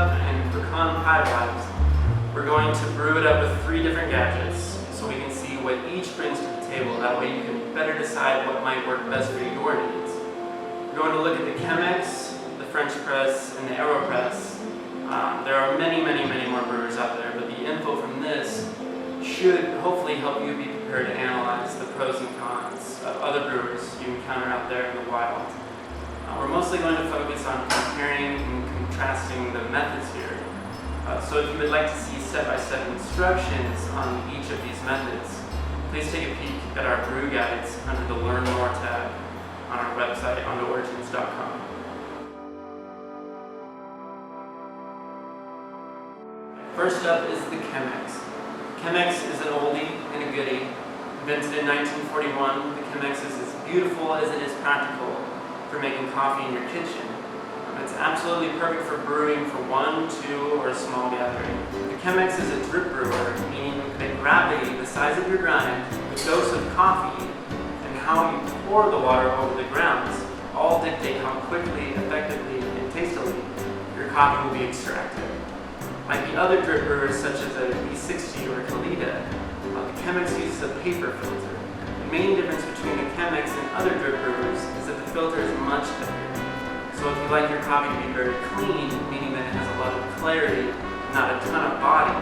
cup and pecan pie vibes, we're going to brew it up with 3 different gadgets so we can see what each brings to the table. That way you can better decide what might work best for your needs. We're going to look at the Chemex, the French press, and the AeroPress. There are many more brewers out there, but the info from this should hopefully help you be prepared to analyze the pros and cons of other brewers you encounter out there in the wild. We're mostly going to focus on comparing and contrasting the methods here. So if you would like to see step-by-step instructions on each of these methods, please take a peek at our brew guides under the Learn More tab on our website, OndaOrigins.com. First up is the Chemex. Chemex is an oldie and a goodie. Invented in 1941, the Chemex is as beautiful as it is practical for making coffee in your kitchen. It's absolutely perfect for brewing for 1, 2, or a small gathering. The Chemex is a drip brewer, meaning that gravity, the size of your grind, the dose of coffee, and how you pour the water over the grounds all dictate how quickly, effectively, and tastily your coffee will be extracted. Like the other drip brewers such as a E60 or a Kalita, the Chemex uses a paper filter. The main difference between the Chemex and other drip brewers is that the filter is much thicker. So if you like your coffee to be very clean, meaning that it has a lot of clarity, not a ton of body,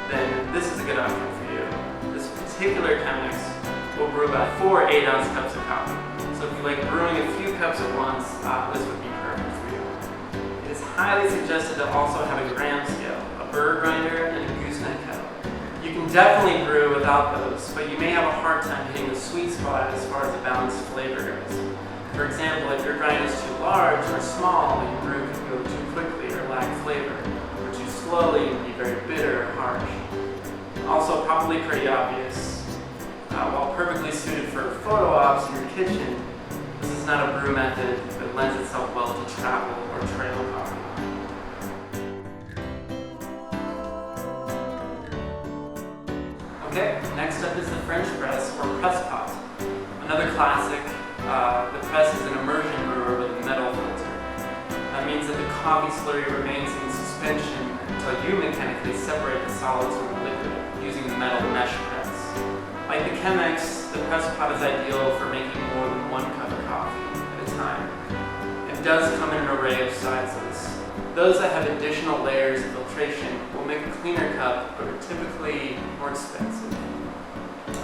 then this is a good option for you. This particular Chemex will brew about 4 8-ounce cups of coffee. So if you like brewing a few cups at once, this would be perfect for you. It is highly suggested to also have a gram scale, a burr grinder, and a gooseneck kettle. You can definitely brew without those, but you may have a hard time hitting the sweet spot as far as the balanced flavor goes. For example, if your grind is too large or small, your brew can go too quickly or lack flavor, or too slowly and be very bitter or harsh. Also, probably pretty obvious, while perfectly suited for photo ops in your kitchen, this is not a brew method that lends itself well to travel or trail coffee. Okay, next up is the French press or press pot. Another classic. The press is an immersion brewer with a metal filter. That means that the coffee slurry remains in suspension until you mechanically separate the solids from the liquid using the metal mesh press. Like the Chemex, the press pot is ideal for making more than 1 cup of coffee at a time. It does come in an array of sizes. Those that have additional layers of filtration will make a cleaner cup, but are typically more expensive.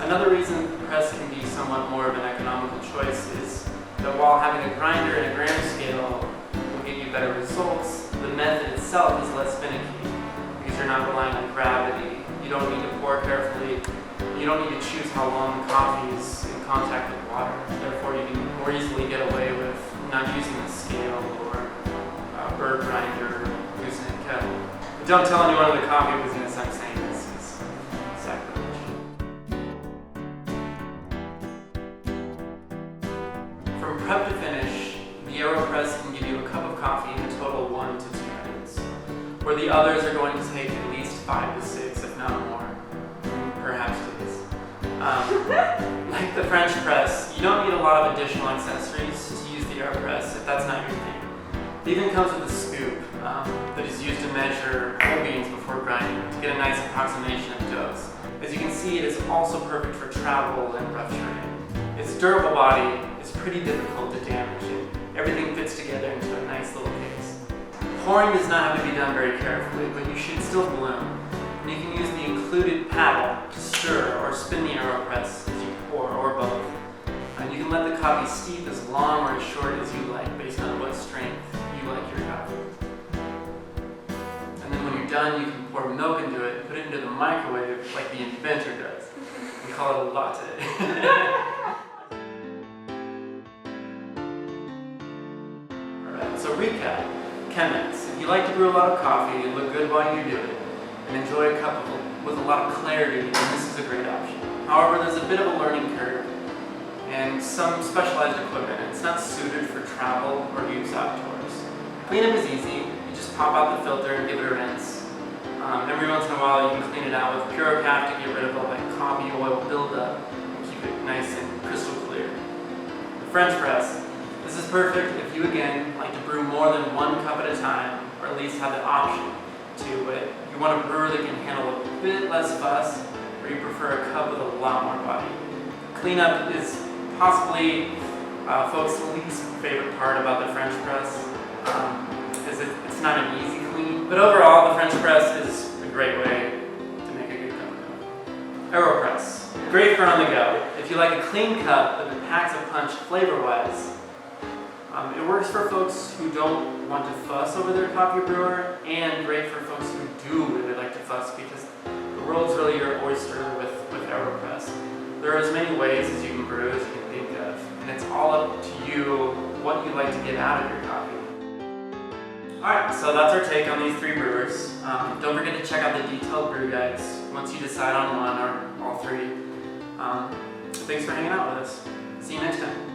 Another reason the press can be somewhat more of an economical choice is that while having a grinder and a gram scale will get you better results, the method itself is less finicky because you're not relying on gravity. You don't need to pour carefully. You don't need to choose how long the coffee is in contact with water. Therefore, you can more easily get away with not using a scale or a burr grinder or gooseneck kettle. But don't tell anyone in the coffee business I'm saying this is sacrilege. From prep to finish, the AeroPress can give you a cup of coffee in a total 1 to 2 minutes, where the others are going to take at least 5 to 6, if not more, perhaps days. Like the French press, you don't need a lot of additional accessories to use the AeroPress if that's not your thing. It even comes with a scoop that is used to measure whole beans before grinding to get a nice approximation of doughs. As you can see, it is also perfect for travel and rough terrain. Its durable body is pretty difficult to damage, and everything fits together into a nice little case. Pouring does not have to be done very carefully, but you should still bloom. And you can use the included paddle to stir or spin the AeroPress as you pour, or both. And you can let the coffee steep as long or as short as you like, based on what strength you like your coffee. And then when you're done, you can pour milk into it and put it into the microwave like the inventor does. We call it a latte. So recap, Chemex. If you like to brew a lot of coffee and look good while you do it, and enjoy a cup with a lot of clarity, then this is a great option. However, there's a bit of a learning curve and some specialized equipment. It's not suited for travel or use outdoors. Cleanup is easy. You just pop out the filter and give it a rinse. Every once in a while you can clean it out with PuroCap to get rid of all that coffee oil buildup and keep it nice and crystal clear. The French press. This is perfect if you, again, like to brew more than 1 cup at a time, or at least have the option to, but you want a brewer that can handle a bit less fuss, or you prefer a cup with a lot more body. Cleanup is possibly folks' least favorite part about the French press, is it's not an easy clean, but overall the French press is a great way to make a good cup of coffee. AeroPress, great for on the go. If you like a clean cup but that packs a punch flavor-wise, it works for folks who don't want to fuss over their coffee brewer, and great for folks who do really like to fuss, because the world's really your oyster with AeroPress. There are as many ways as you can brew as you can think of, and it's all up to you what you like to get out of your coffee. Alright, so that's our take on these 3 brewers. Don't forget to check out the detailed brew guides once you decide on one or all 3. Thanks for hanging out with us. See you next time.